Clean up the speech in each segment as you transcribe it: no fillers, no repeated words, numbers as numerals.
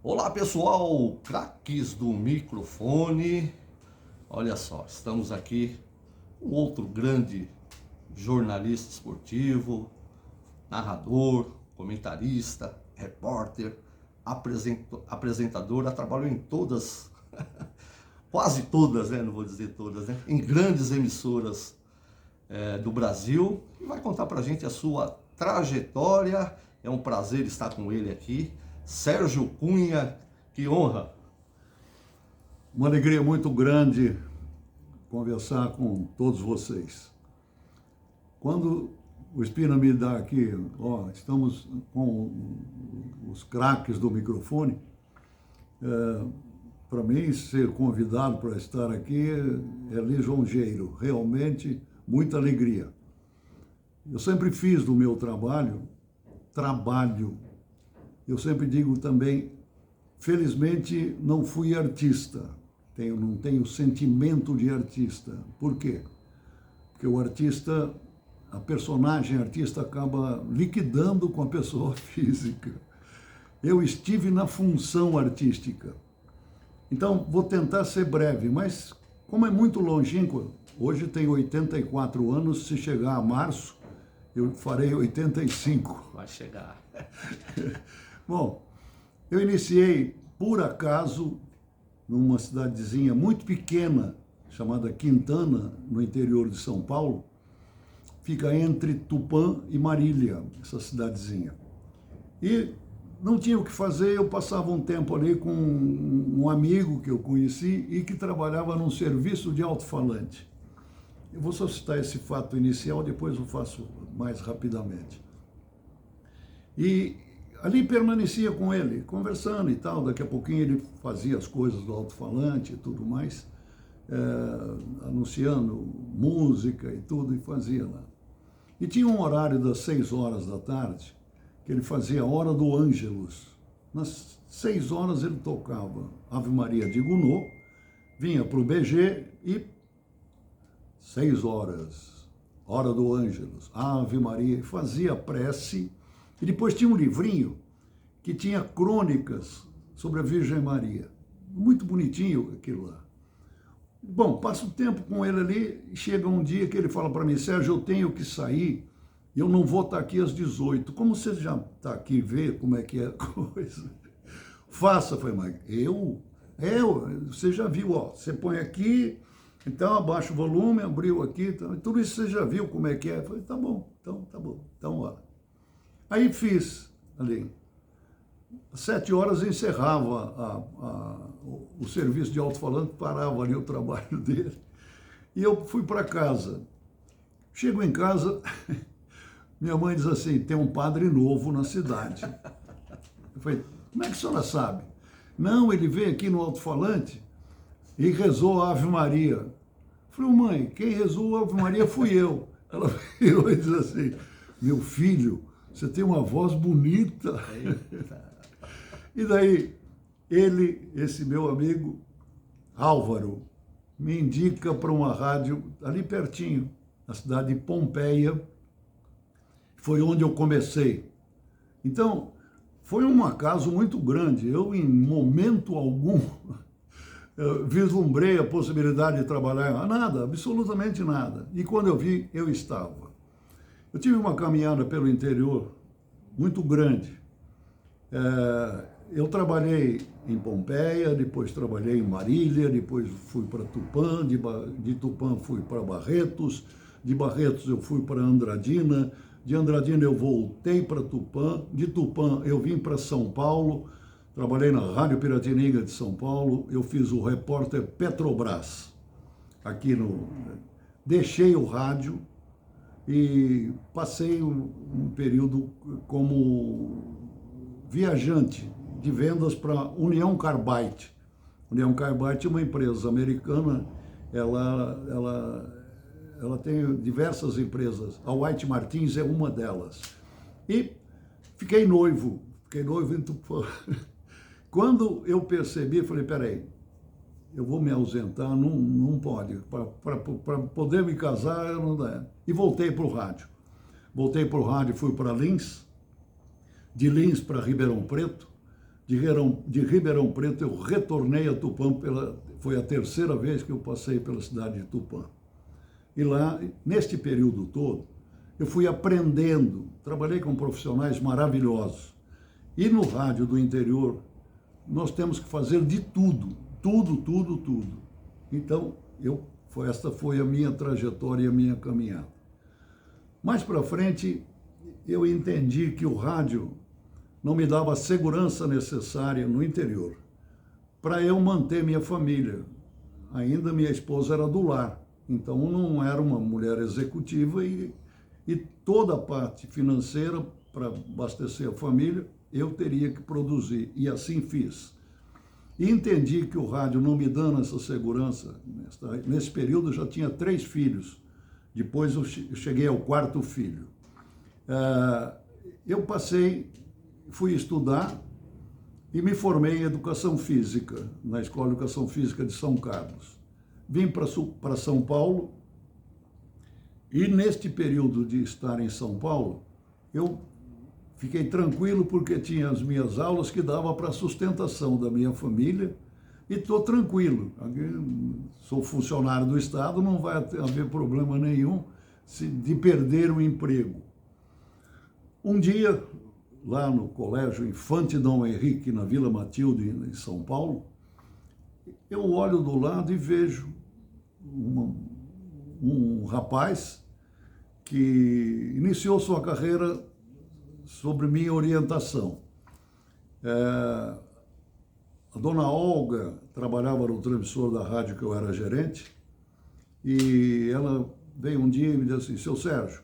Olá pessoal, craques do microfone. Olha só, estamos aqui com outro grande jornalista esportivo, narrador, comentarista, repórter, apresentador. Trabalhou em todas, quase todas, né? Não vou dizer todas, né? Em grandes emissoras do Brasil, e vai contar pra gente a sua trajetória. É um prazer estar com ele aqui. Sérgio Cunha, que honra! Uma alegria muito grande conversar com todos vocês. Quando o Espina me dá aqui, estamos com os craques do microfone, para mim ser convidado para estar aqui é lisonjeiro, realmente muita alegria. Eu sempre fiz do meu trabalho. Eu sempre digo também, felizmente não fui artista, não tenho sentimento de artista. Por quê? Porque o artista, a personagem artista acaba liquidando com a pessoa física. Eu estive na função artística. Então, vou tentar ser breve, mas como é muito longínquo, hoje tenho 84 anos, se chegar a março, eu farei 85. Vai chegar. Bom, eu iniciei, por acaso, numa cidadezinha muito pequena, chamada Quintana, no interior de São Paulo. Fica entre Tupã e Marília, essa cidadezinha. E não tinha o que fazer, eu passava um tempo ali com um amigo que eu conheci e que trabalhava num serviço de alto-falante. Eu vou só citar esse fato inicial, depois eu faço mais rapidamente. E ali permanecia com ele, conversando e tal. Daqui a pouquinho ele fazia as coisas do alto-falante e tudo mais, anunciando música e tudo, e fazia lá. E tinha um horário das 6 horas da tarde, que ele fazia a hora do Ângelus. Nas 6 horas ele tocava Ave Maria de Gounod, vinha para o BG e 6 horas, hora do Ângelus, Ave Maria, fazia prece. E depois tinha um livrinho que tinha crônicas sobre a Virgem Maria. Muito bonitinho aquilo lá. Bom, passo o tempo com ele ali, e chega um dia que ele fala para mim, Sérgio, eu tenho que sair, eu não vou estar aqui às 18. Como você já está aqui, vê como é que é a coisa. Faça, foi, mas você já viu, você põe aqui, então abaixa o volume, abriu aqui, tudo isso você já viu como é que é. Eu falei, tá bom, então ó. Aí fiz ali. Às 7 horas encerrava o serviço de alto-falante, parava ali o trabalho dele. E eu fui para casa. Chego em casa, minha mãe diz assim, tem um padre novo na cidade. Eu falei, como é que a senhora sabe? Não, ele veio aqui no alto-falante e rezou a Ave Maria. Eu falei, mãe, quem rezou a Ave Maria fui eu. Ela virou e diz assim, meu filho, você tem uma voz bonita. Eita. E daí, esse meu amigo, Álvaro, me indica para uma rádio ali pertinho, na cidade de Pompeia. Foi onde eu comecei. Então, foi um acaso muito grande. Eu, em momento algum, vislumbrei a possibilidade de trabalhar. Nada, absolutamente nada. E quando eu vi, eu estava. Eu tive uma caminhada pelo interior muito grande. Eu trabalhei em Pompeia, depois trabalhei em Marília, depois fui para Tupã, de Tupã fui para Barretos, de Barretos eu fui para Andradina, de Andradina eu voltei para Tupã, de Tupã eu vim para São Paulo, trabalhei na Rádio Piratininga de São Paulo, eu fiz o repórter Petrobras, deixei o rádio, e passei um período como viajante de vendas para União Carbide. União Carbide é uma empresa americana, ela tem diversas empresas, a White Martins é uma delas. E fiquei noivo em Tupã. Quando eu percebi, falei, peraí, eu vou me ausentar, não pode, para poder me casar, não dá. E voltei para o rádio. Fui para Lins, de Lins para Ribeirão Preto, de Ribeirão Preto eu retornei a Tupã, foi a terceira vez que eu passei pela cidade de Tupã. E lá, neste período todo, eu fui aprendendo, trabalhei com profissionais maravilhosos. E no rádio do interior, nós temos que fazer de tudo, tudo. Então, esta foi a minha trajetória e a minha caminhada. Mais para frente, eu entendi que o rádio não me dava a segurança necessária no interior para eu manter minha família. Ainda minha esposa era do lar, então não era uma mulher executiva e toda a parte financeira para abastecer a família eu teria que produzir, e assim fiz. E entendi que o rádio não me dando essa segurança, nesse período eu já tinha 3 filhos, depois eu cheguei ao 4º filho. Eu fui estudar e me formei em Educação Física, na Escola de Educação Física de São Carlos. Vim para São Paulo e neste período de estar em São Paulo, eu fiquei tranquilo porque tinha as minhas aulas que dava para a sustentação da minha família e estou tranquilo. Sou funcionário do Estado, não vai haver problema nenhum de perder o emprego. Um dia, lá no Colégio Infante Dom Henrique, na Vila Matilde, em São Paulo, eu olho do lado e vejo um rapaz que iniciou sua carreira sobre minha orientação. A dona Olga trabalhava no transmissor da rádio que eu era gerente, e ela veio um dia e me disse assim: seu Sérgio,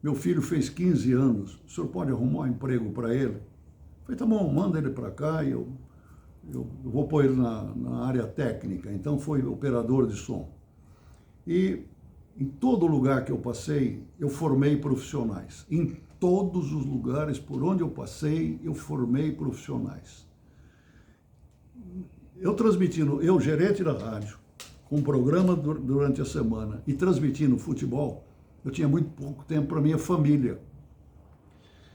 meu filho fez 15 anos, o senhor pode arrumar um emprego para ele? Eu falei, tá bom, manda ele para cá e eu vou pôr ele na área técnica. Então foi operador de som. E em todo lugar que eu passei, eu formei profissionais. Em todos os lugares por onde eu passei, eu formei profissionais. Eu gerente da rádio, com um programa durante a semana e transmitindo futebol, eu tinha muito pouco tempo para minha família.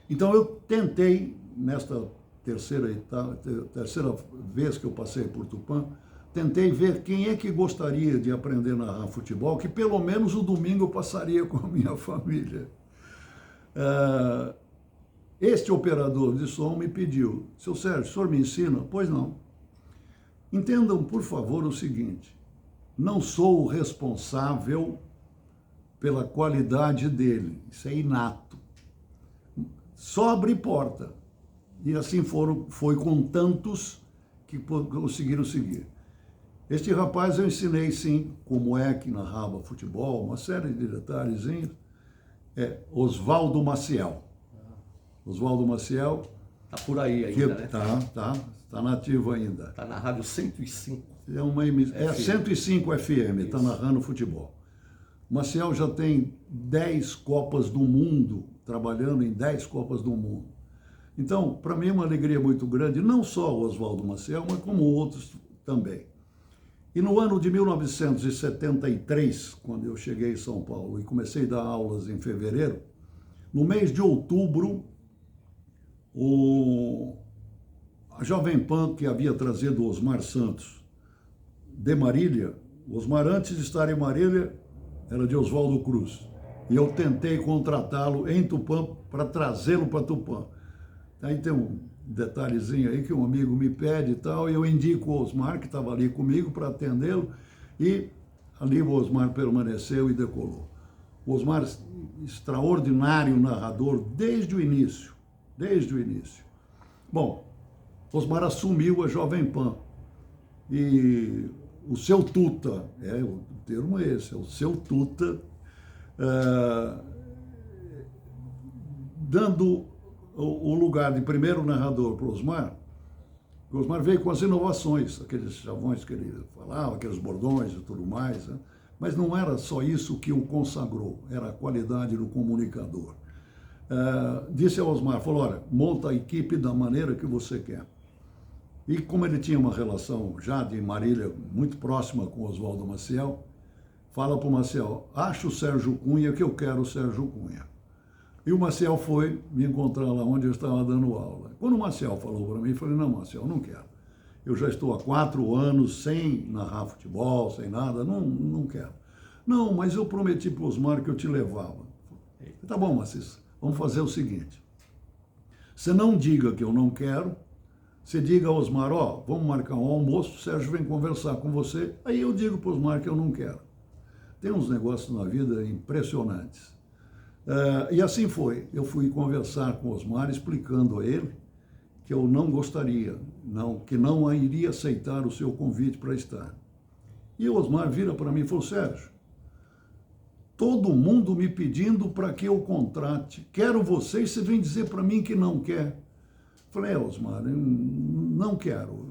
Então eu tentei, nesta terceira vez que eu passei por Tupã, tentei ver quem é que gostaria de aprender a narrar futebol, que pelo menos o domingo eu passaria com a minha família. Este operador de som me pediu: seu Sérgio, o senhor me ensina? Pois não. Entendam, por favor, o seguinte: não sou o responsável pela qualidade dele, isso é inato. Só abri porta. E assim foi com tantos que conseguiram seguir. Este rapaz eu ensinei, sim, como é que narrava futebol, uma série de detalhezinhos. Oswaldo Maciel. Oswaldo Maciel. Tá por aí ainda, né? Tá nativo ainda. Tá na Rádio 105. 105 FM, está narrando futebol. Maciel já tem 10 Copas do Mundo, trabalhando em 10 Copas do Mundo. Então, para mim é uma alegria muito grande, não só o Oswaldo Maciel, mas como outros também. E no ano de 1973, quando eu cheguei em São Paulo e comecei a dar aulas em fevereiro, no mês de outubro, a Jovem Pan, que havia trazido o Osmar Santos de Marília, o Osmar, antes de estar em Marília, era de Oswaldo Cruz. E eu tentei contratá-lo em Tupã para trazê-lo para Tupã. Aí tem um detalhezinho aí que um amigo me pede e tal, e eu indico o Osmar, que estava ali comigo, para atendê-lo, e ali o Osmar permaneceu e decolou. O Osmar, extraordinário narrador desde o início. Bom, Osmar assumiu a Jovem Pan, e o seu Tuta, o termo é esse, o seu Tuta, dando o lugar de primeiro narrador para o Osmar veio com as inovações, aqueles chavões que ele falava, aqueles bordões e tudo mais, né? Mas não era só isso que o consagrou, era a qualidade do comunicador. Disse ao Osmar, falou, olha, monta a equipe da maneira que você quer. E como ele tinha uma relação já de Marília muito próxima com o Oswaldo Maciel, fala para o Maciel, acha o Sérgio Cunha que eu quero o Sérgio Cunha. E o Maciel foi me encontrar lá onde eu estava dando aula. Quando o Maciel falou para mim, eu falei, não, Maciel, não quero. Eu já estou há 4 anos sem narrar futebol, sem nada, não quero. Não, mas eu prometi para o Osmar que eu te levava. Tá bom, Macis, vamos fazer o seguinte. Você não diga que eu não quero, você diga ao Osmar, ó, vamos marcar um almoço, o Sérgio vem conversar com você, aí eu digo para o Osmar que eu não quero. Tem uns negócios na vida impressionantes. E assim foi. Eu fui conversar com o Osmar, explicando a ele que eu não gostaria, que não iria aceitar o seu convite para estar. E o Osmar vira para mim e falou, Sérgio, todo mundo me pedindo para que eu contrate. Quero você e você vem dizer para mim que não quer. Falei, Osmar, não quero.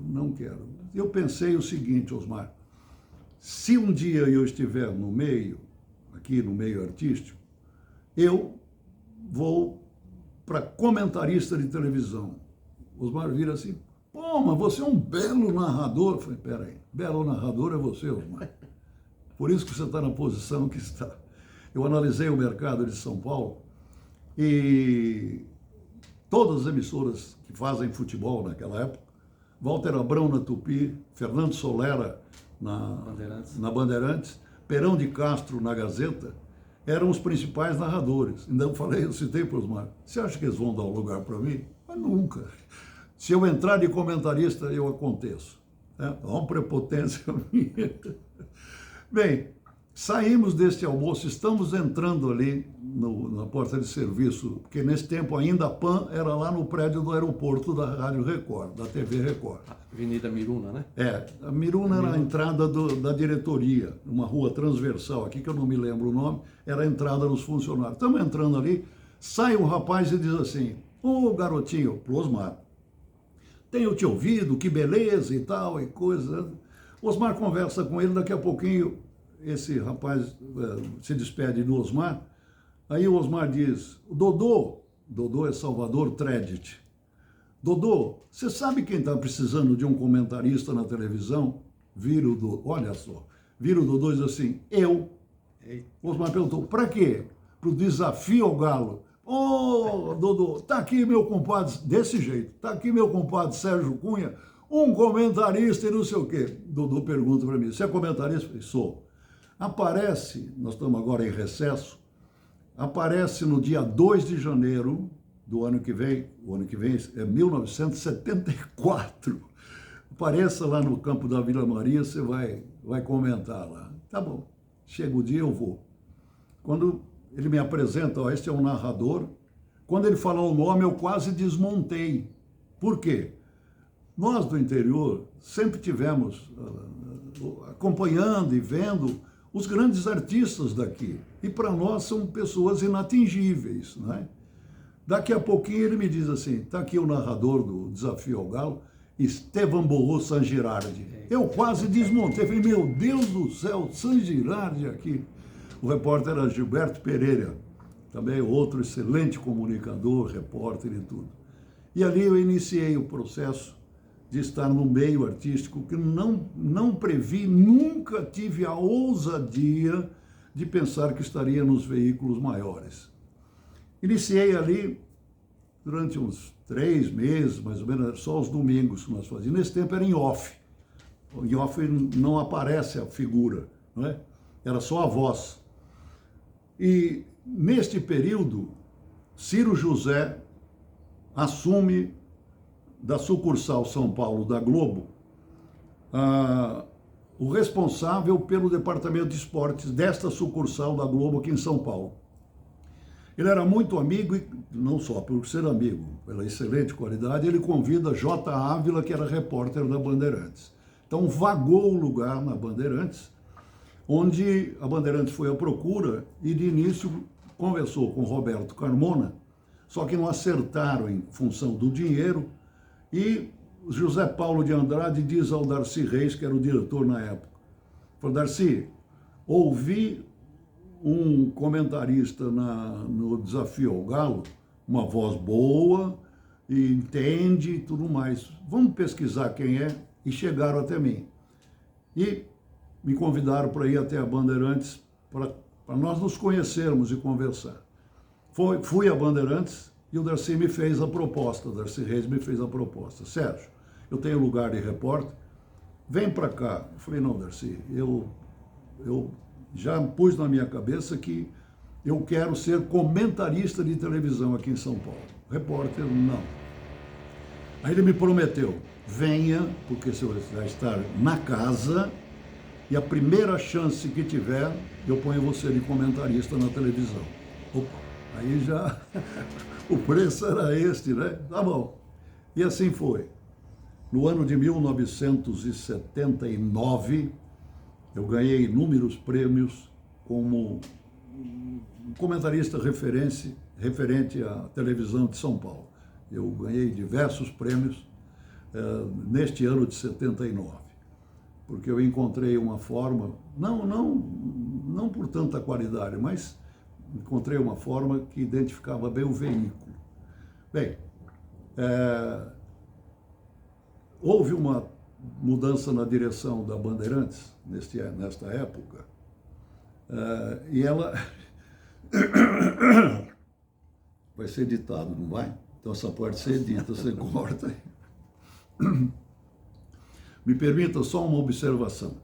Eu pensei o seguinte, Osmar, se um dia eu estiver no meio, aqui no meio artístico, eu vou para comentarista de televisão. Osmar vira assim, pô, mas você é um belo narrador. Eu falei, peraí, belo narrador é você, Osmar. Por isso que você está na posição que está. Eu analisei o mercado de São Paulo e todas as emissoras que fazem futebol naquela época, Walter Abrão na Tupi, Fernando Solera na Bandeirantes, Perão de Castro na Gazeta, eram os principais narradores. Então eu citei para o Osmar, você acha que eles vão dar um lugar para mim? Mas nunca. Se eu entrar de comentarista, eu aconteço. É uma prepotência minha. Bem, saímos deste almoço, estamos entrando ali na porta de serviço, porque nesse tempo ainda a PAN era lá no prédio do aeroporto da Rádio Record, da TV Record. Avenida Miruna, né? A Miruna era a entrada da diretoria, uma rua transversal aqui, que eu não me lembro o nome, era a entrada dos funcionários. Estamos entrando ali, sai um rapaz e diz assim, ô garotinho, pro Osmar, tenho te ouvido, que beleza e tal, e coisa. O Osmar conversa com ele, daqui a pouquinho esse rapaz se despede do Osmar, aí o Osmar diz, Dodô é Salvador Tredit, Dodô, você sabe quem está precisando de um comentarista na televisão? Olha só, vira o Dodô e diz assim, eu. O Osmar perguntou, para quê? Para o Desafio ao Galo. Ô, Dodô, tá aqui meu compadre, desse jeito, tá aqui meu compadre Sérgio Cunha, um comentarista e não sei o quê. Dodô pergunta para mim, você é comentarista? Eu falei, sou. Aparece, nós estamos agora em recesso, aparece no dia 2 de janeiro do ano que vem, o ano que vem é 1974, apareça lá no campo da Vila Maria, você vai comentar lá. Tá bom, chega o dia, eu vou. Quando ele me apresenta, ó, este é um narrador, quando ele falou o nome, eu quase desmontei. Por quê? Nós do interior sempre tivemos acompanhando e vendo os grandes artistas daqui. E para nós são pessoas inatingíveis, não é? Daqui a pouquinho ele me diz assim, está aqui o narrador do Desafio ao Galo, Estevam Borro San Girardi. Eu quase desmontei, falei, meu Deus do céu, San Girardi aqui. O repórter era Gilberto Pereira, também outro excelente comunicador, repórter e tudo. E ali eu iniciei o processo de estar no meio artístico que não previ, nunca tive a ousadia de pensar que estaria nos veículos maiores. Iniciei ali durante uns 3 meses, mais ou menos, só os domingos que nós fazíamos. Nesse tempo era em off. Em off não aparece a figura, não é? Era só a voz. E neste período, Ciro José assume da sucursal São Paulo da Globo o responsável pelo departamento de esportes desta sucursal da Globo aqui em São Paulo. Ele era muito amigo, e não só por ser amigo, pela excelente qualidade, ele convida J. Ávila, que era repórter da Bandeirantes. Então vagou o lugar na Bandeirantes, onde a Bandeirantes foi à procura e de início conversou com Roberto Carmona, só que não acertaram em função do dinheiro, e José Paulo de Andrade diz ao Darcy Reis, que era o diretor na época, falou, Darcy, ouvi um comentarista no Desafio ao Galo, uma voz boa, e entende e tudo mais. Vamos pesquisar quem é? E chegaram até mim. E me convidaram para ir até a Bandeirantes para nós nos conhecermos e conversar. Fui a Bandeirantes e o Darcy me fez a proposta, o Darcy Reis me fez a proposta. Sérgio, eu tenho lugar de repórter, vem para cá. Eu falei, não, Darcy, eu já pus na minha cabeça que eu quero ser comentarista de televisão aqui em São Paulo. Repórter, não. Aí ele me prometeu, venha, porque você vai estar na casa e a primeira chance que tiver, eu ponho você de comentarista na televisão. Opa, aí já o preço era este, né? Tá bom. E assim foi. No ano de 1979, eu ganhei inúmeros prêmios como comentarista referente à televisão de São Paulo. Eu ganhei diversos prêmios neste ano de 79, porque eu encontrei uma forma, não por tanta qualidade, mas encontrei uma forma que identificava bem o veículo. Bem, houve uma mudança na direção da Bandeirantes nesta época, e ela vai ser editado, não vai? Então essa parte você edita, você corta. Me permita só uma observação.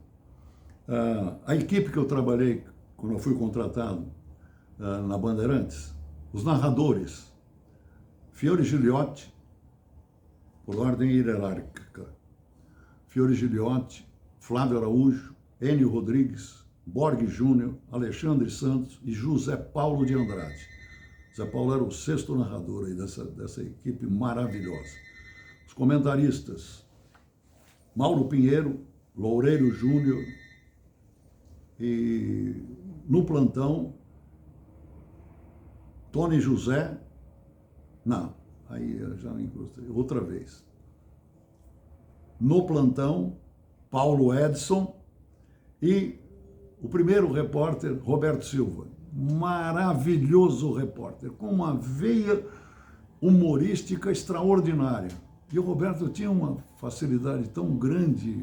A equipe que eu trabalhei quando eu fui contratado na Bandeirantes, os narradores, Fiore Gigliotti, por ordem hierárquica, Fiore Gigliotti, Flávio Araújo, Enio Rodrigues, Borg Júnior, Alexandre Santos e José Paulo de Andrade. José Paulo era o sexto narrador aí dessa equipe maravilhosa. Os comentaristas, Mauro Pinheiro, Loureiro Júnior, e no plantão, Tony José, não, aí eu já me encostei, outra vez. No plantão, Paulo Edson e o primeiro repórter, Roberto Silva. Maravilhoso repórter, com uma veia humorística extraordinária. E o Roberto tinha uma facilidade tão grande,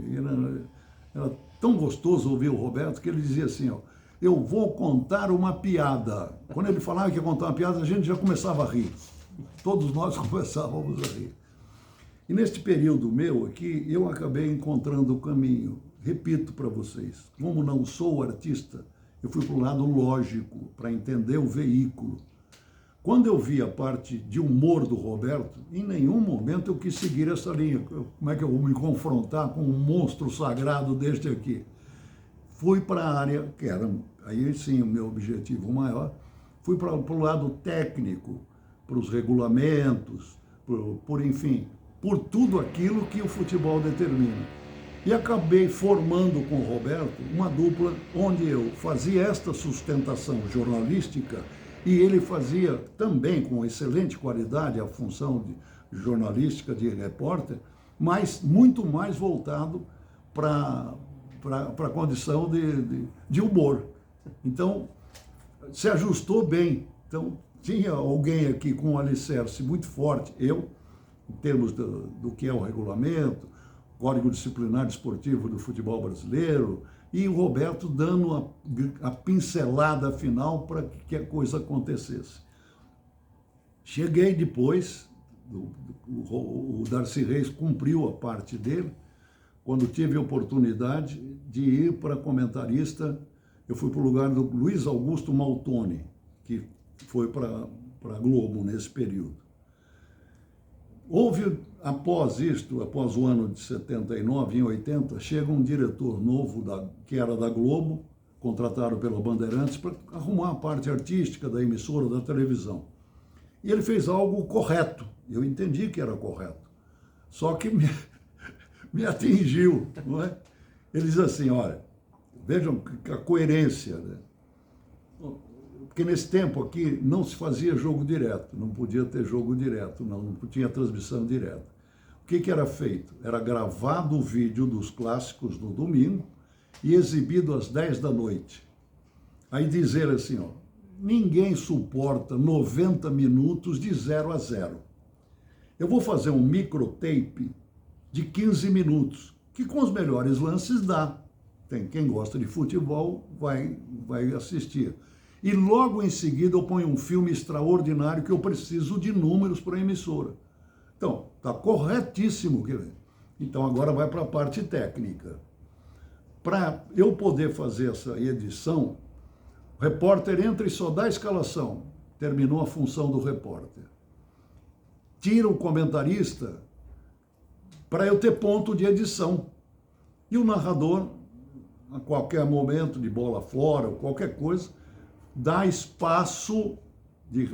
era tão gostoso ouvir o Roberto, que ele dizia assim, ó, eu vou contar uma piada. Quando ele falava que ia contar uma piada, a gente já começava a rir. Todos nós começávamos a rir. E neste período meu aqui, eu acabei encontrando o caminho. Repito para vocês, como não sou artista, eu fui para o lado lógico, para entender o veículo. Quando eu vi a parte de humor do Roberto, em nenhum momento eu quis seguir essa linha. Como é que eu vou me confrontar com um monstro sagrado deste aqui? Fui para a área, que era, aí sim, o meu objetivo maior, fui para o lado técnico, para os regulamentos, enfim, por tudo aquilo que o futebol determina. E acabei formando com o Roberto uma dupla onde eu fazia esta sustentação jornalística e ele fazia também com excelente qualidade a função de jornalística de repórter, mas muito mais voltado para a condição de humor. Então, se ajustou bem. Então, tinha alguém aqui com um alicerce muito forte, eu, em termos do que é o regulamento, Código Disciplinar Desportivo do Futebol Brasileiro, e o Roberto dando a pincelada final para que a coisa acontecesse. Cheguei depois, o Darcy Reis cumpriu a parte dele, quando tive a oportunidade de ir para comentarista, eu fui para o lugar do Luiz Augusto Maltoni, que foi para a Globo nesse período. Houve, após o ano de 79, em 80, chega um diretor novo, que era da Globo, contratado pela Bandeirantes, para arrumar a parte artística da emissora, da televisão. E ele fez algo correto, eu entendi que era correto, só que me atingiu, não é? Ele diz assim, olha, vejam a coerência, né? Porque nesse tempo aqui não se fazia jogo direto, não podia ter jogo direto, não tinha transmissão direta. O que era feito? Era gravado o vídeo dos clássicos no domingo e exibido às 10 da noite. Aí dizer assim, ó, ninguém suporta 90 minutos de 0 a 0. Eu vou fazer um microtape de 15 minutos, que com os melhores lances dá. Quem gosta de futebol vai assistir. E logo em seguida eu ponho um filme extraordinário que eu preciso de números para a emissora. Então, está corretíssimo. Então agora vai para a parte técnica. Para eu poder fazer essa edição, o repórter entra e só dá a escalação. Terminou a função do repórter. Tira o comentarista para eu ter ponto de edição. E o narrador, a qualquer momento, de bola fora ou qualquer coisa, dá espaço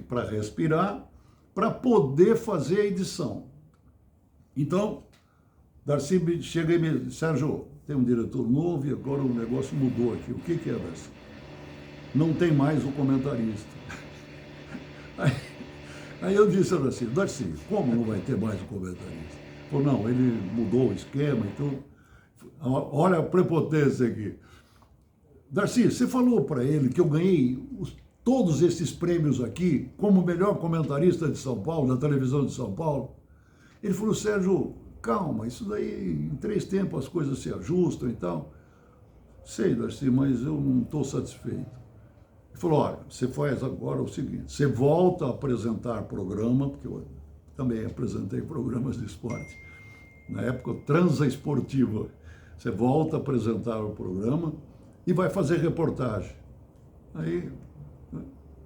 para respirar, para poder fazer a edição. Então, Darcy chega e me diz, Sérgio, tem um diretor novo e agora o negócio mudou aqui. O que é, Darcy? Não tem mais o comentarista. Aí eu disse a Darcy, como não vai ter mais o comentarista? Ele falou, não, ele mudou o esquema e tudo. Olha a prepotência aqui. Darcy, você falou para ele que eu ganhei todos esses prêmios aqui como melhor comentarista de São Paulo, da televisão de São Paulo? Ele falou, Sérgio, calma, isso daí em 3 tempos as coisas se ajustam e tal. Sei, Darcy, mas eu não estou satisfeito. Ele falou, olha, você faz agora o seguinte, você volta a apresentar programa, porque eu também apresentei programas de esporte, na época Transa Esportiva. Você volta a apresentar o programa e vai fazer reportagem. Aí,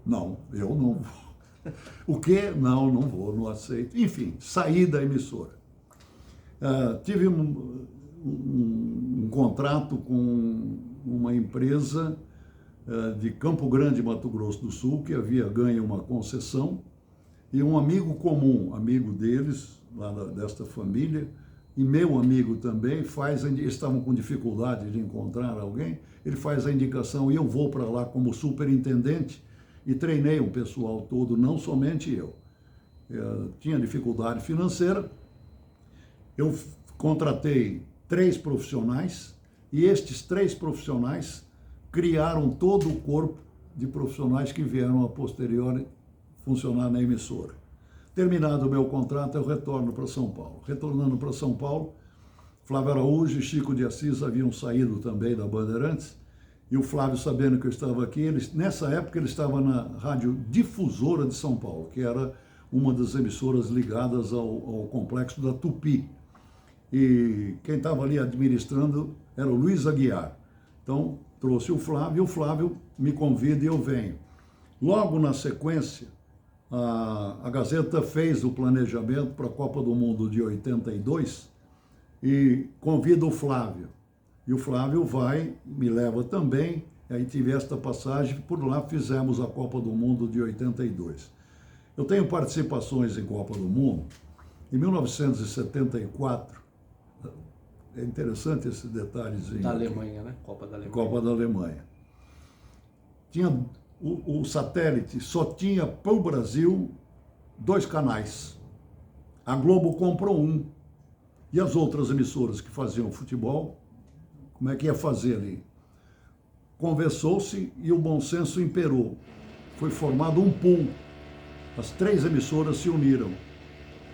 não, eu não vou. O quê? Não vou, não aceito. Enfim, saí da emissora. Tive um contrato com uma empresa de Campo Grande, Mato Grosso do Sul, que havia ganho uma concessão, e um amigo comum, amigo deles, lá desta família, e meu amigo também, estavam com dificuldade de encontrar alguém, ele faz a indicação e eu vou para lá como superintendente e treinei o pessoal todo, não somente eu. Tinha dificuldade financeira, eu contratei 3 profissionais e estes 3 profissionais criaram todo o corpo de profissionais que vieram a posteriori funcionar na emissora. Terminado o meu contrato, eu retorno para São Paulo. Retornando para São Paulo, Flávio Araújo e Chico de Assis haviam saído também da Bandeirantes, e o Flávio, sabendo que eu estava aqui, nessa época ele estava na Rádio Difusora de São Paulo, que era uma das emissoras ligadas ao complexo da Tupi. E quem estava ali administrando era o Luiz Aguiar. Então, trouxe o Flávio, e o Flávio me convida e eu venho. Logo na sequência, a Gazeta fez o planejamento para a Copa do Mundo de 82 e convida o Flávio. E o Flávio vai, me leva também, e aí tive esta passagem, por lá fizemos a Copa do Mundo de 82. Eu tenho participações em Copa do Mundo. Em 1974, é interessante esse detalhezinho. Da Alemanha, né? Copa da Alemanha. Copa da Alemanha. Tinha o satélite, só tinha para o Brasil 2 canais. A Globo comprou um. E as outras emissoras que faziam futebol, como é que ia fazer ali? Conversou-se e o bom senso imperou. Foi formado um pool. As 3 emissoras se uniram.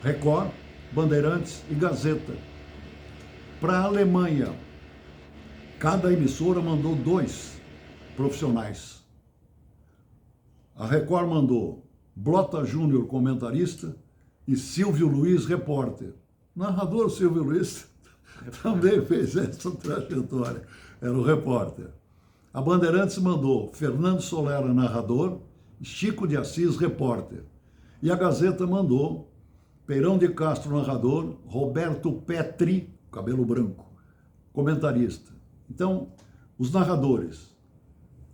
Record, Bandeirantes e Gazeta. Para a Alemanha, cada emissora mandou 2 profissionais. A Record mandou Blota Júnior, comentarista, e Silvio Luiz, repórter. Narrador Silvio Luiz também fez essa trajetória, era o repórter. A Bandeirantes mandou Fernando Solera, narrador, e Chico de Assis, repórter. E a Gazeta mandou Peirão de Castro, narrador, Roberto Petri, cabelo branco, comentarista. Então, os narradores,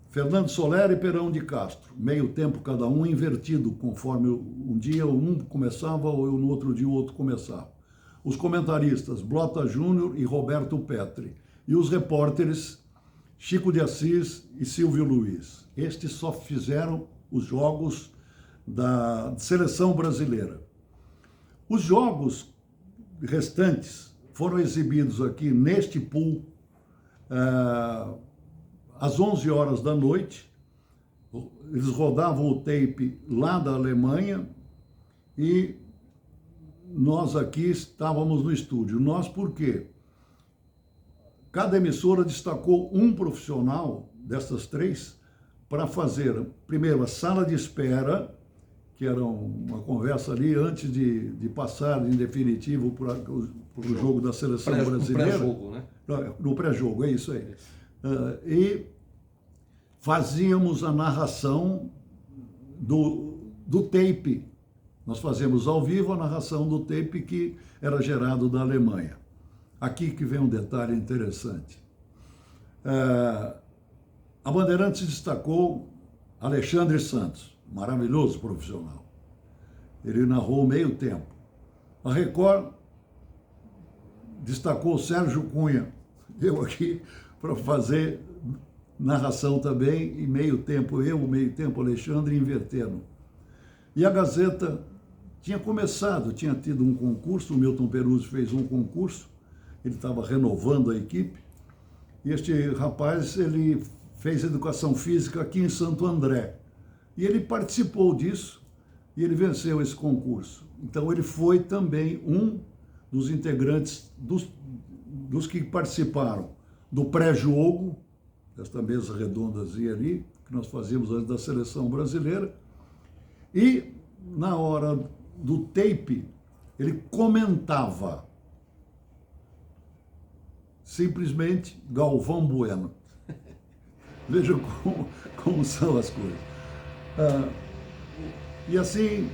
Fernando Solera e Peirão de Castro, meio tempo cada um, invertido, conforme um dia um começava ou no outro dia o outro começava. Os comentaristas, Blota Júnior e Roberto Petri. E os repórteres, Chico de Assis e Silvio Luiz. Estes só fizeram os jogos da seleção brasileira. Os jogos restantes foram exibidos aqui neste pool às 11 horas da noite. Eles rodavam o tape lá da Alemanha e nós aqui estávamos no estúdio. Nós por quê? Cada emissora destacou um profissional dessas 3 para fazer, primeiro, a sala de espera, que era uma conversa ali antes de passar em definitivo para o jogo da seleção brasileira. No pré-jogo, né? No pré-jogo, é isso aí. E fazíamos a narração do tape. Nós fazemos ao vivo a narração do tape que era gerado da Alemanha. Aqui que vem um detalhe interessante. A Bandeirantes destacou Alexandre Santos, maravilhoso profissional. Ele narrou meio tempo. A Record destacou Sérgio Cunha, eu aqui para fazer narração também, e meio tempo eu, meio tempo Alexandre, invertendo. E a Gazeta tinha começado, tinha tido um concurso, o Milton Peruzzi fez um concurso, ele estava renovando a equipe, e este rapaz, ele fez educação física aqui em Santo André. E ele participou disso e ele venceu esse concurso. Então ele foi também um dos integrantes dos que participaram do pré-jogo, desta mesa redondazinha ali, que nós fazíamos antes da seleção brasileira. E na hora do tape, ele comentava simplesmente Galvão Bueno. Vejam como são as coisas. E assim,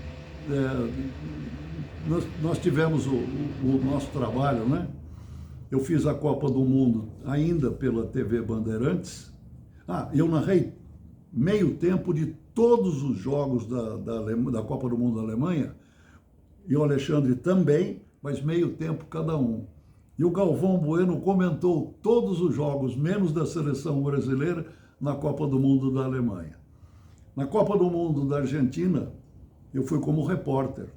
nós tivemos o nosso trabalho, né? Eu fiz a Copa do Mundo ainda pela TV Bandeirantes. Eu narrei meio tempo de todos os jogos da Copa do Mundo da Alemanha, e o Alexandre também, mas meio tempo cada um. E o Galvão Bueno comentou todos os jogos, menos da seleção brasileira, na Copa do Mundo da Alemanha. Na Copa do Mundo da Argentina, eu fui como repórter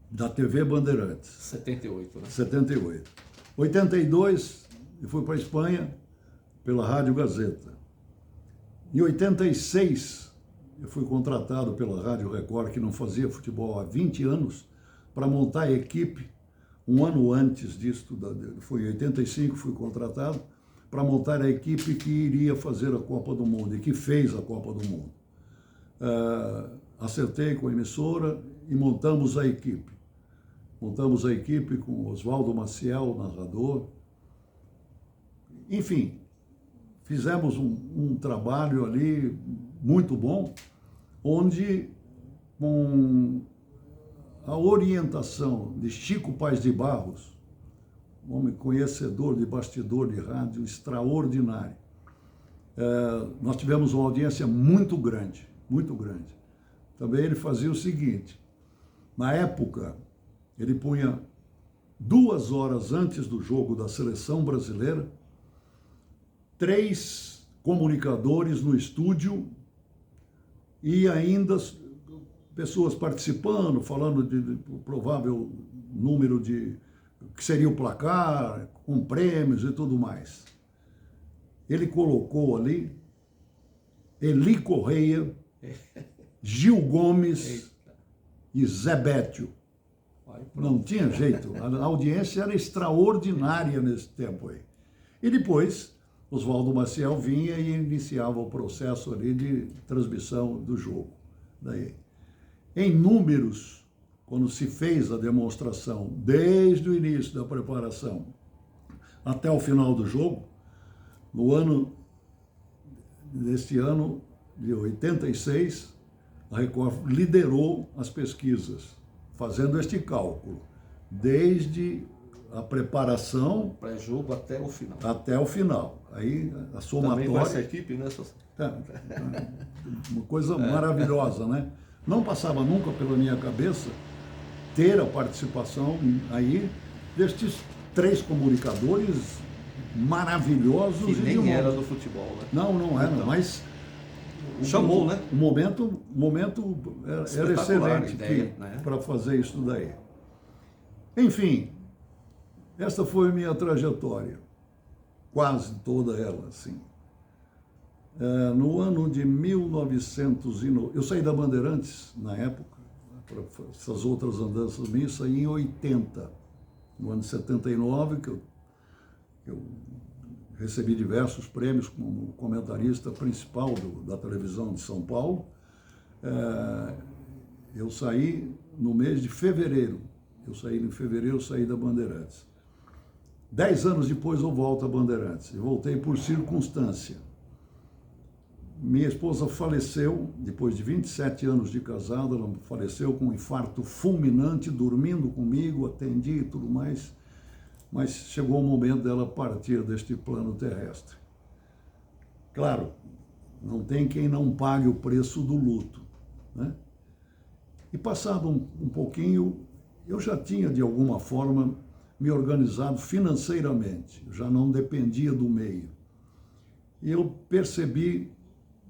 da TV Bandeirantes. 78, né? 78. 82, eu fui para a Espanha pela Rádio Gazeta. Em 86, eu fui contratado pela Rádio Record, que não fazia futebol há 20 anos, para montar a equipe. Um ano antes disso, foi em 85, fui contratado para montar a equipe que iria fazer a Copa do Mundo e que fez a Copa do Mundo. Acertei com a emissora e montamos a equipe. Montamos a equipe com Oswaldo Maciel, narrador. Enfim, fizemos um trabalho ali muito bom, onde, com a orientação de Chico Paes de Barros, um homem conhecedor de bastidor de rádio extraordinário, nós tivemos uma audiência muito grande, muito grande. Também ele fazia o seguinte: na época, ele punha 2 horas antes do jogo da seleção brasileira, 3 comunicadores no estúdio e ainda pessoas participando, falando de provável número de que seria o placar, com prêmios e tudo mais. Ele colocou ali Eli Correia, Gil Gomes e Zé Bétio. Não tinha jeito, a audiência era extraordinária nesse tempo aí. E depois, Oswaldo Maciel vinha e iniciava o processo ali de transmissão do jogo. Daí, em números, quando se fez a demonstração, desde o início da preparação até o final do jogo, neste ano de 86, a Record liderou as pesquisas, fazendo este cálculo, desde a preparação... Pré-jogo até o final. Até o final. Aí a somatória... Também com essa equipe, né? Uma coisa maravilhosa, né? Não passava nunca pela minha cabeça ter a participação aí destes 3 comunicadores maravilhosos. Que nem era do futebol, né? Não era, então, mas... Chamou, né? O momento era excelente né? Para fazer isso daí. Enfim, esta foi a minha trajetória, quase toda ela, assim. No ano de 1990, eu saí da Bandeirantes, na época, para essas outras andanças minhas, saí em 80. No ano de 79, que eu recebi diversos prêmios como comentarista principal da televisão de São Paulo. Eu saí no mês de fevereiro. Eu saí da Bandeirantes. 10 anos depois eu volto a Bandeirantes. Eu voltei por circunstância. Minha esposa faleceu, depois de 27 anos de casada, ela faleceu com um infarto fulminante, dormindo comigo, atendi e tudo mais, mas chegou o momento dela partir deste plano terrestre. Claro, não tem quem não pague o preço do luto, né? E passado um pouquinho, eu já tinha, de alguma forma, me organizado financeiramente, eu já não dependia do meio. E eu percebi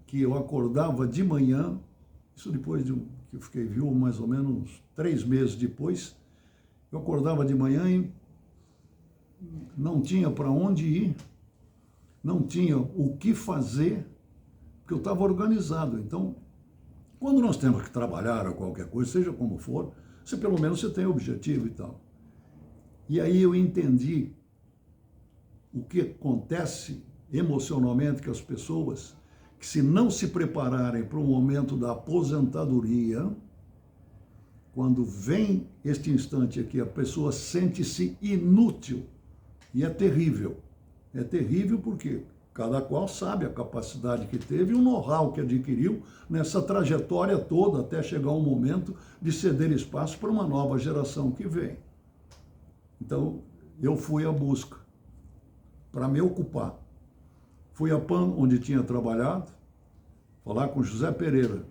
que eu acordava de manhã, isso depois que eu fiquei viúvo, mais ou menos 3 meses depois, eu acordava de manhã e não tinha para onde ir, não tinha o que fazer, porque eu estava organizado. Então, quando nós temos que trabalhar ou qualquer coisa, seja como for, pelo menos você tem objetivo e tal. E aí eu entendi o que acontece emocionalmente com as pessoas, que se não se prepararem para o momento da aposentadoria, quando vem este instante aqui, a pessoa sente-se inútil. E é terrível. É terrível porque cada qual sabe a capacidade que teve e o know-how que adquiriu nessa trajetória toda até chegar um momento de ceder espaço para uma nova geração que vem. Então, eu fui à busca para me ocupar. Fui à PAN, onde tinha trabalhado, falar com José Pereira,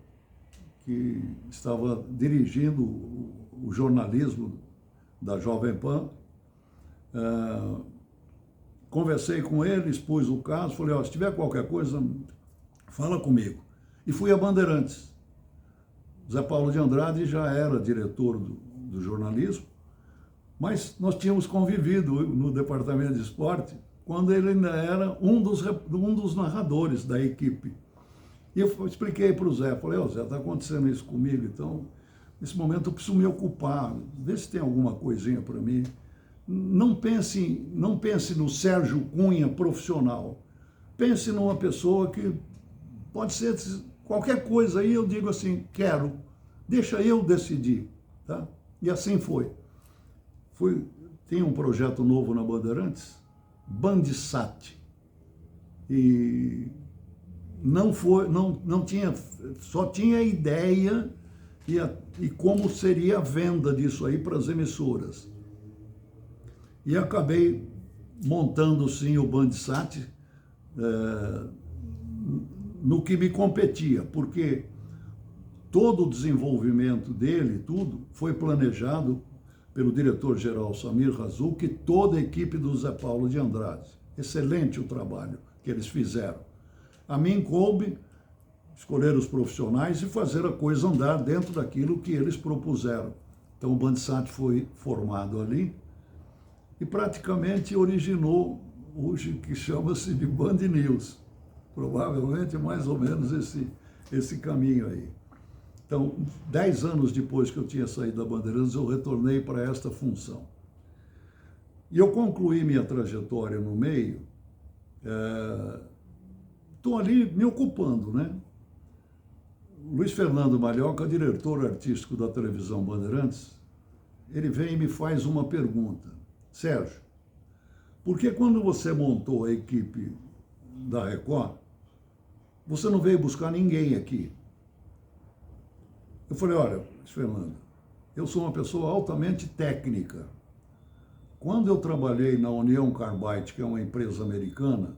que estava dirigindo o jornalismo da Jovem Pan. Conversei com ele, expus o caso, falei, se tiver qualquer coisa, fala comigo. E fui a Bandeirantes. Zé Paulo de Andrade já era diretor do jornalismo, mas nós tínhamos convivido no departamento de esporte quando ele ainda era um dos narradores da equipe. E eu expliquei para o Zé, falei, Zé, está acontecendo isso comigo, então, nesse momento eu preciso me ocupar, vê se tem alguma coisinha para mim. Não pense no Sérgio Cunha profissional, pense numa pessoa que pode ser qualquer coisa aí, eu digo assim, quero, deixa eu decidir, tá? E assim foi. Tem um projeto novo na Bandeirantes, Bandsat, e não tinha, só tinha a ideia e como seria a venda disso aí para as emissoras. E acabei montando sim o Bandsat no que me competia, porque todo o desenvolvimento dele, tudo, foi planejado pelo diretor-geral Samir Razzouk e toda a equipe do Zé Paulo de Andrade. Excelente o trabalho que eles fizeram. A mim coube escolher os profissionais e fazer a coisa andar dentro daquilo que eles propuseram. Então o Bandsat foi formado ali e praticamente originou hoje que chama-se de Band News. Provavelmente mais ou menos esse caminho aí. Então, 10 anos depois que eu tinha saído da Bandeirantes, eu retornei para esta função. E eu concluí minha trajetória no meio, estou ali me ocupando, né? Luiz Fernando Malhoca, diretor artístico da televisão Bandeirantes, ele vem e me faz uma pergunta. Sérgio, por que quando você montou a equipe da Record, você não veio buscar ninguém aqui? Eu falei, olha, Luiz Fernando, eu sou uma pessoa altamente técnica. Quando eu trabalhei na União Carbide, que é uma empresa americana,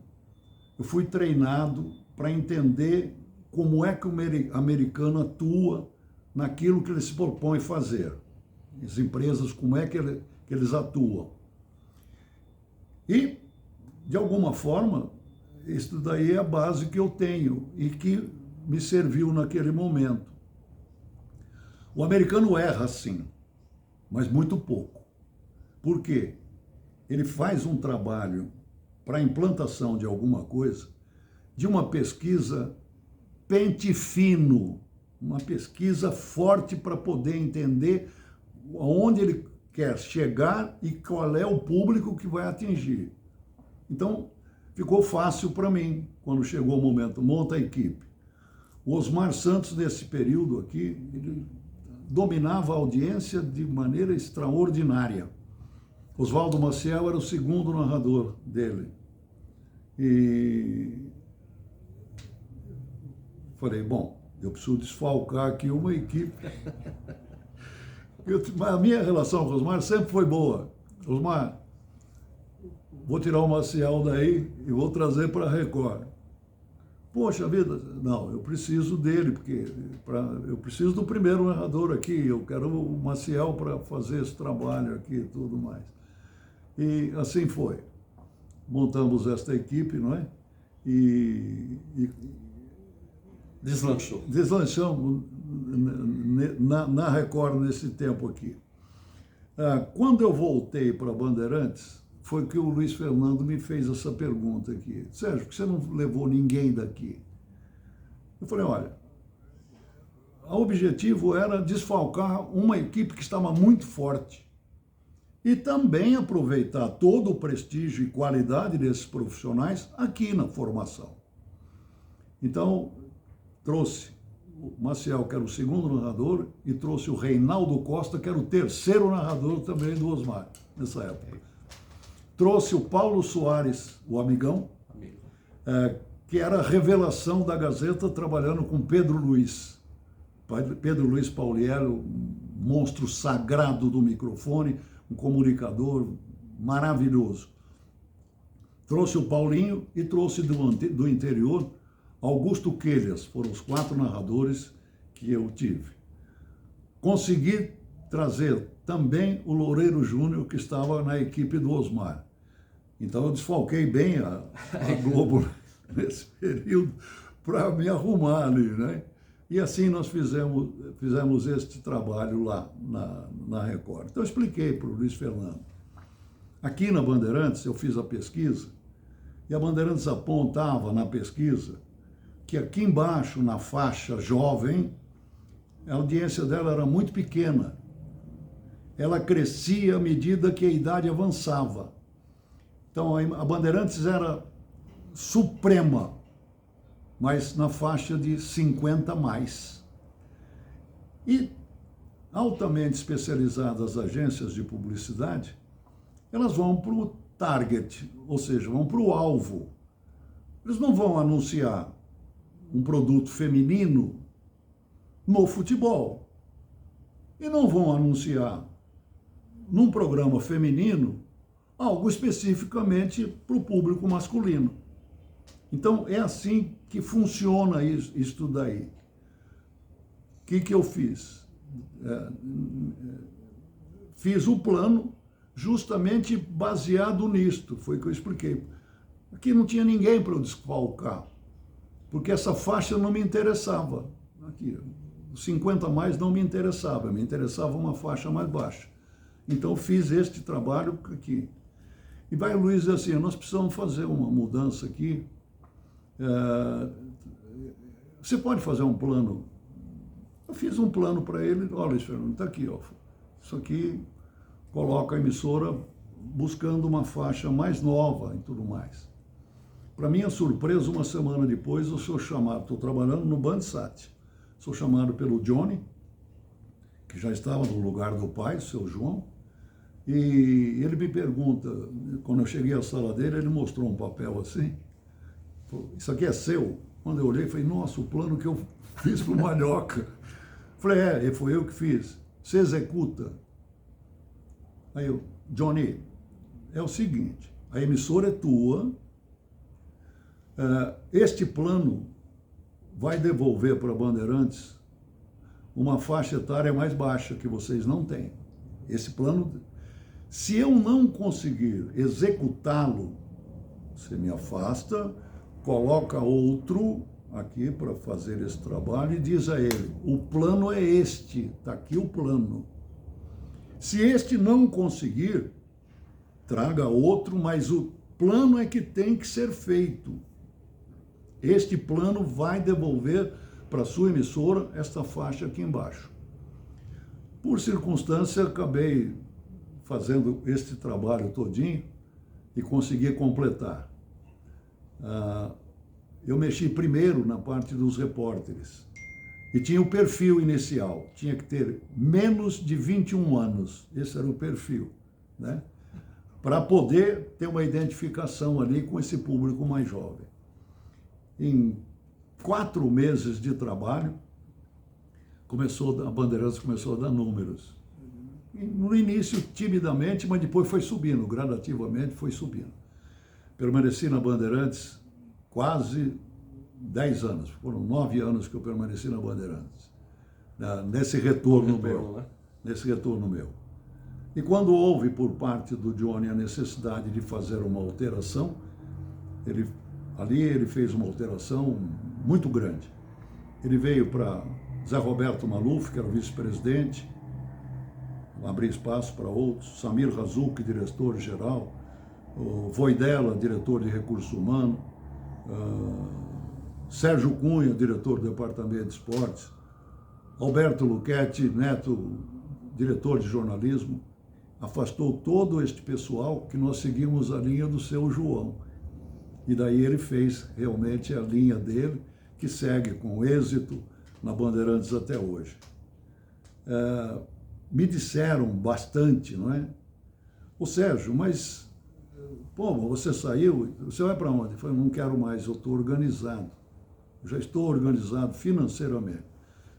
eu fui treinado para entender como é que o americano atua naquilo que ele se propõe fazer. As empresas, como é que eles atuam. E, de alguma forma, isso daí é a base que eu tenho e que me serviu naquele momento. O americano erra, sim, mas muito pouco. Por quê? Ele faz um trabalho para a implantação de alguma coisa, de uma pesquisa pente fino, uma pesquisa forte para poder entender aonde ele quer chegar e qual é o público que vai atingir. Então, ficou fácil para mim, quando chegou o momento, monta a equipe. O Osmar Santos, nesse período aqui, ele dominava a audiência de maneira extraordinária. Oswaldo Maciel era o segundo narrador dele. E falei, bom, eu preciso desfalcar aqui uma equipe. A minha relação com o Osmar sempre foi boa. Osmar, vou tirar o Maciel daí e vou trazer para a Record. Poxa vida, não, eu preciso dele, porque eu preciso do primeiro narrador aqui, eu quero o Maciel para fazer esse trabalho aqui e tudo mais. E assim foi. Montamos esta equipe, não é? E deslanchou. Deslanchamos na Record nesse tempo aqui. Quando eu voltei para Bandeirantes, foi que o Luiz Fernando me fez essa pergunta aqui. Sérgio, por que você não levou ninguém daqui? Eu falei, olha, o objetivo era desfalcar uma equipe que estava muito forte e também aproveitar todo o prestígio e qualidade desses profissionais aqui na formação. Então, trouxe o Maciel, que era o segundo narrador, e trouxe o Reinaldo Costa, que era o terceiro narrador também do Osmar, nessa época. Trouxe o Paulo Soares, o amigão, que era a revelação da Gazeta, trabalhando com Pedro Luiz. Pedro Luiz Pauliello, um monstro sagrado do microfone, um comunicador maravilhoso. Trouxe o Paulinho e trouxe do interior Augusto Quelhas. Foram os 4 narradores que eu tive. Consegui trazer também o Loureiro Júnior, que estava na equipe do Osmar. Então eu desfalquei bem a Globo nesse período para me arrumar ali, né? E assim nós fizemos este trabalho lá na Record. Então eu expliquei para o Luiz Fernando. Aqui na Bandeirantes eu fiz a pesquisa e a Bandeirantes apontava na pesquisa que aqui embaixo, na faixa jovem, a audiência dela era muito pequena. Ela crescia à medida que a idade avançava. Então, a Bandeirantes era suprema, mas na faixa de 50 mais. E altamente especializadas agências de publicidade, elas vão para o target, ou seja, vão para o alvo. Eles não vão anunciar um produto feminino no futebol. E não vão anunciar num programa feminino algo especificamente para o público masculino. Então, é assim que funciona isso daí. O que eu fiz? Fiz o plano justamente baseado nisto, foi o que eu expliquei. Aqui não tinha ninguém para eu desfalcar, porque essa faixa não me interessava. Aqui, 50 mais não me interessava uma faixa mais baixa. Então, fiz este trabalho aqui. E vai o Luiz dizer assim, nós precisamos fazer uma mudança aqui. Você pode fazer um plano? Eu fiz um plano para ele, olha, Luiz Fernando, está aqui, ó. Isso aqui coloca a emissora buscando uma faixa mais nova e tudo mais. Para minha surpresa, uma semana depois, eu sou chamado, estou trabalhando no Bandsat, sou chamado pelo Johnny, que já estava no lugar do pai, o seu João, e ele me pergunta, quando eu cheguei à sala dele, ele mostrou um papel assim, falou, isso aqui é seu? Quando eu olhei, falei, nossa, o plano que eu fiz para o Malhoca. Falei, foi eu que fiz. Você executa. Aí eu, Johnny, é o seguinte, a emissora é tua, este plano vai devolver para a Bandeirantes uma faixa etária mais baixa que vocês não têm. Esse plano, se eu não conseguir executá-lo, você me afasta, coloca outro aqui para fazer esse trabalho e diz a ele, o plano é este, está aqui o plano. Se este não conseguir, traga outro, mas o plano é que tem que ser feito. Este plano vai devolver para a sua emissora esta faixa aqui embaixo. Por circunstância, acabei fazendo este trabalho todinho e consegui completar. eu mexi primeiro na parte dos repórteres. E tinha o perfil inicial, tinha que ter menos de 21 anos, esse era o perfil, né? Para poder ter uma identificação ali com esse público mais jovem. Em 4 meses de trabalho, a Bandeirantes começou a dar números. No início, timidamente, mas depois foi subindo, gradativamente foi subindo. Permaneci na Bandeirantes quase 10 anos, foram 9 anos que eu permaneci na Bandeirantes, nesse retorno meu. E quando houve por parte do Johnny a necessidade de fazer uma alteração, ele fez uma alteração muito grande. Ele veio para Zé Roberto Maluf, que era o vice-presidente, abrir espaço para outros, Samir Razuk, diretor-geral, o Voidela, diretor de recursos humanos, Sérgio Cunha, diretor do departamento de esportes, Alberto Luchetti Neto, diretor de jornalismo, afastou todo este pessoal que nós seguimos a linha do seu João. E daí ele fez realmente a linha dele, que segue com êxito na Bandeirantes até hoje. Me disseram bastante, não é? Ô Sérgio, mas, pô, você saiu, você vai para onde? Eu falei, não quero mais, eu estou organizado. Eu já estou organizado financeiramente.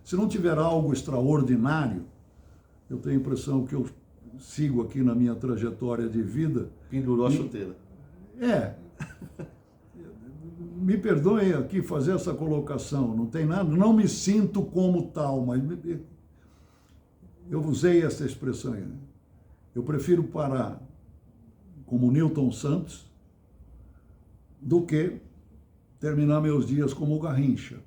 Se não tiver algo extraordinário, eu tenho a impressão que eu sigo aqui na minha trajetória de vida. Pendurou a chuteira. Me perdoem aqui fazer essa colocação, não tem nada, não me sinto como tal, mas eu usei essa expressão aí. Eu prefiro parar como Newton Santos do que terminar meus dias como Garrincha.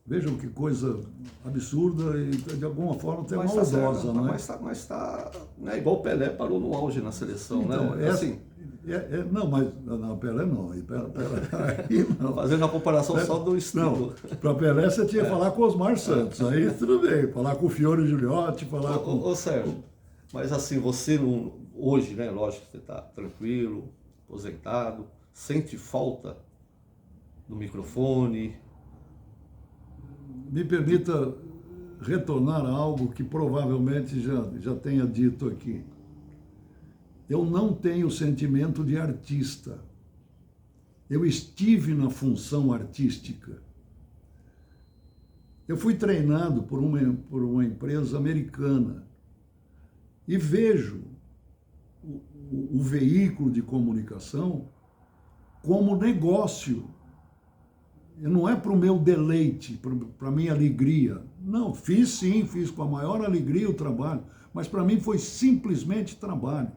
Vejam que coisa absurda e, de alguma forma, até maldosa, não é? Mas tá, né, igual o Pelé parou no auge na seleção, então, né? Assim. Não, mas não, Pelé não. Aí não. Fazendo a comparação só do estilo. Não, para Pelé você tinha que falar com Osmar Santos, aí tudo bem. Falar com o Fiore Gigliotti, falar com... Ô Sérgio, mas assim, você não, hoje, né, lógico, você está tranquilo, aposentado, sente falta do microfone? Me permita retornar a algo que provavelmente já tenha dito aqui. Eu não tenho sentimento de artista. Eu estive na função artística. Eu fui treinado por uma empresa americana e vejo o veículo de comunicação como negócio. Não é para o meu deleite, para a minha alegria. Não, fiz com a maior alegria o trabalho, mas para mim foi simplesmente trabalho.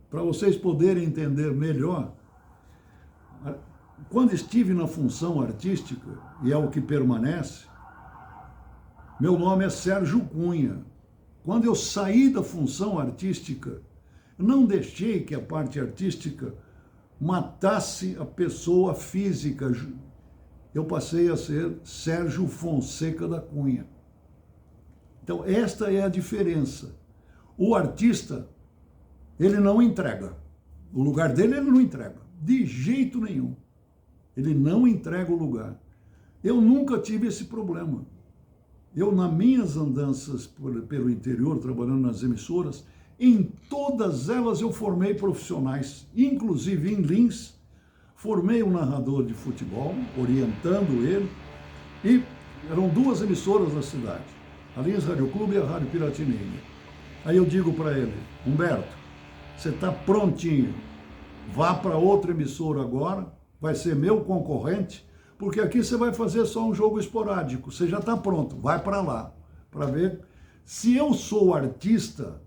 Para vocês poderem entender melhor, quando estive na função artística, e é o que permanece, meu nome é Sérgio Cunha. Quando eu saí da função artística, não deixei que a parte artística matasse a pessoa física. Eu passei a ser Sérgio Fonseca da Cunha. Então, esta é a diferença. O artista, ele não entrega. O lugar dele, ele não entrega. De jeito nenhum. Ele não entrega o lugar. Eu nunca tive esse problema. Eu, nas minhas andanças pelo interior, trabalhando nas emissoras, em todas elas eu formei profissionais, inclusive em Lins, formei um narrador de futebol, orientando ele, e eram 2 emissoras na cidade, a Lins Rádio Clube e a Rádio Piratininga. Aí eu digo para ele, Humberto, você está prontinho, vá para outra emissora agora, vai ser meu concorrente, porque aqui você vai fazer só um jogo esporádico, você já está pronto, vai para lá, para ver. Se eu sou artista,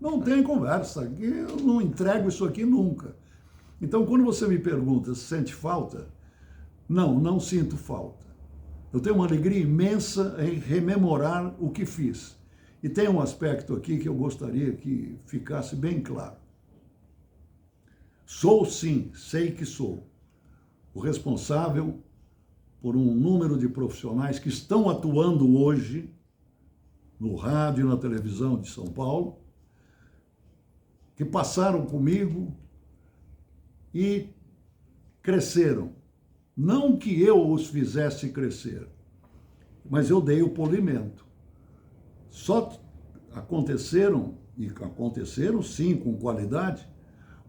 não tem conversa, eu não entrego isso aqui nunca. Então, quando você me pergunta se sente falta, não sinto falta. Eu tenho uma alegria imensa em rememorar o que fiz. E tem um aspecto aqui que eu gostaria que ficasse bem claro. Sou sim, sei que sou, o responsável por um número de profissionais que estão atuando hoje no rádio e na televisão de São Paulo, que passaram comigo e cresceram. Não que eu os fizesse crescer, mas eu dei o polimento. Só aconteceram, e aconteceram sim com qualidade,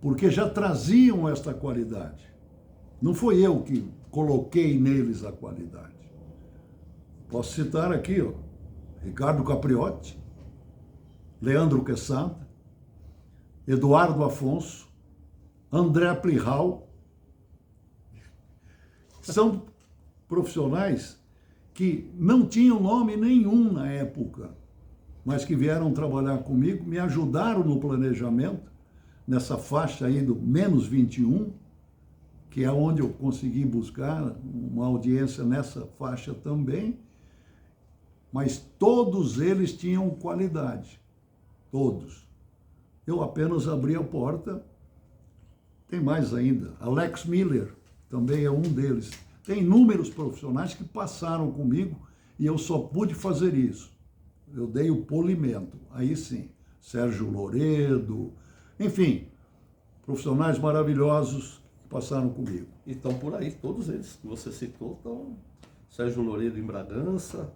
porque já traziam esta qualidade. Não foi eu que coloquei neles a qualidade. Posso citar aqui, ó, Ricardo Capriotti, Leandro Quesada, Eduardo Afonso, André Plihal. São profissionais que não tinham nome nenhum na época, mas que vieram trabalhar comigo, me ajudaram no planejamento, nessa faixa aí do menos 21, que é onde eu consegui buscar uma audiência nessa faixa também, mas todos eles tinham qualidade, todos. Eu apenas abri a porta, tem mais ainda, Alex Miller também é um deles. Tem inúmeros profissionais que passaram comigo e eu só pude fazer isso. Eu dei o polimento, aí sim, Sérgio Loredo, enfim, profissionais maravilhosos que passaram comigo. E estão por aí, todos eles que você citou, estão Sérgio Loredo em Bragança,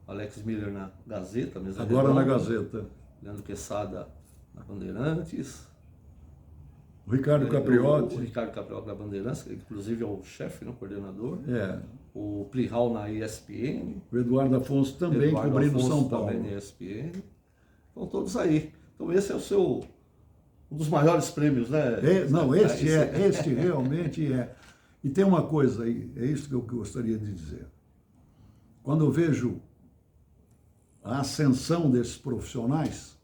Alex Miller na Gazeta, Mesa Agora Redonda, na Gazeta. Leandro Quesada na Bandeirantes, O Ricardo Capriotti. o Ricardo Capriotti da Bandeirantes, que inclusive é o chefe, o coordenador. É. O Plihal na ESPN. O Eduardo Afonso também, Eduardo cobrindo Afonso São Paulo. também na ESPN. Estão todos aí. Então esse é o seu, um dos maiores prêmios, né? Não, este realmente é. E tem uma coisa aí, é isso que eu gostaria de dizer. Quando eu vejo a ascensão desses profissionais,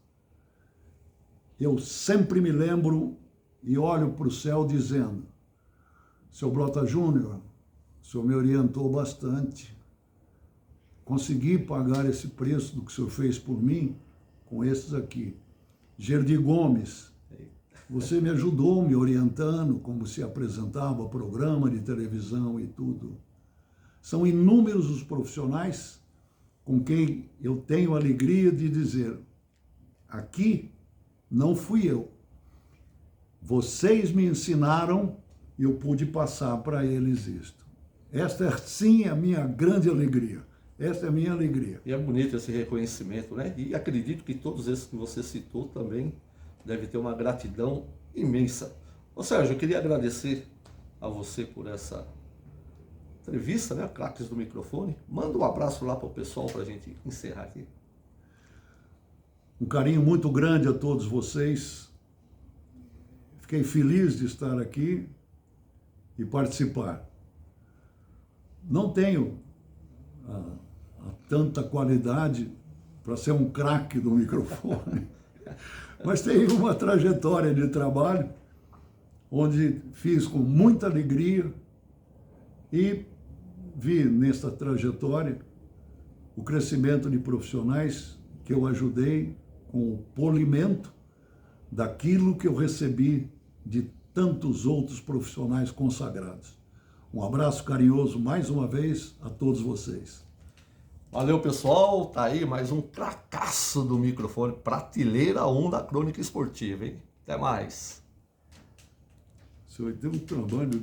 eu sempre me lembro e olho para o céu dizendo: seu Blota Júnior, o senhor me orientou bastante. Consegui pagar esse preço do que o senhor fez por mim com esses aqui. Gerdi Gomes, você me ajudou me orientando como se apresentava programa de televisão e tudo. São inúmeros os profissionais com quem eu tenho a alegria de dizer: aqui não fui eu. Vocês me ensinaram e eu pude passar para eles isto. Esta é sim a minha grande alegria. Esta é a minha alegria. E é bonito esse reconhecimento, né? E acredito que todos esses que você citou também devem ter uma gratidão imensa. Ô Sérgio, eu queria agradecer a você por essa entrevista, né? Craques do Microfone. Manda um abraço lá para o pessoal para a gente encerrar aqui. Um carinho muito grande a todos vocês. Fiquei feliz de estar aqui e participar. Não tenho tanta qualidade para ser um craque do microfone, mas tenho uma trajetória de trabalho onde fiz com muita alegria e vi nessa trajetória o crescimento de profissionais que eu ajudei com o polimento daquilo que eu recebi de tantos outros profissionais consagrados. Um abraço carinhoso mais uma vez a todos vocês. Valeu, pessoal. Tá aí mais um cracaço do microfone, prateleira 1 da Crônica Esportiva, hein? Até mais. O senhor tem um trabalho